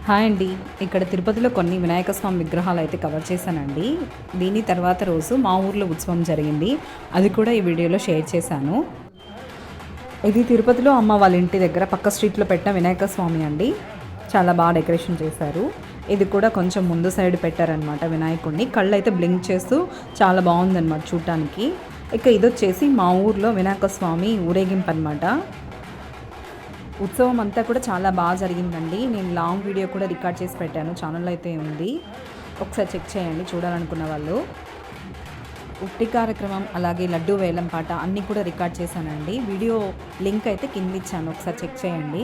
Hi అండి. ఇక్కడ తిరుపతిలో కొన్ని వినాయక స్వామి విగ్రహాలు అయితే కవర్ చేశానండి. దీని తర్వాత రోజు మా ఊర్లో ఉత్సవం జరిగింది. అది కూడా ఈ వీడియోలో షేర్ చేశాను. ఇది తిరుపతిలో అమ్మ వాళ్ళ ఇంటి దగ్గర పక్క స్ట్రీట్లో పెట్టిన వినాయక స్వామి అండి. చాలా బాగా డెకరేషన్ చేశారు. ఇది కూడా కొంచెం ముందు సైడ్ పెట్టారనమాట వినాయకుడిని. కళ్ళు అయితే బ్లింక్ చేస్తూ చాలా బాగుందన్నమాట చూడటానికి. ఇక ఇదొచ్చేసి మా ఊర్లో వినాయక స్వామి ఊరేగింపు అనమాట. ఉత్సవం అంతా కూడా చాలా బాగా జరిగిందండి. నేను లాంగ్ వీడియో కూడా రికార్డ్ చేసి పెట్టాను, ఛానల్లో అయితే ఉంది, ఒకసారి చెక్ చేయండి చూడాలనుకున్న వాళ్ళు. ఉట్టి కార్యక్రమం అలాగే లడ్డూ వేలం పాట అన్నీ కూడా రికార్డ్ చేశానండి. వీడియో లింక్ అయితే కింద ఇచ్చాను, ఒకసారి చెక్ చేయండి.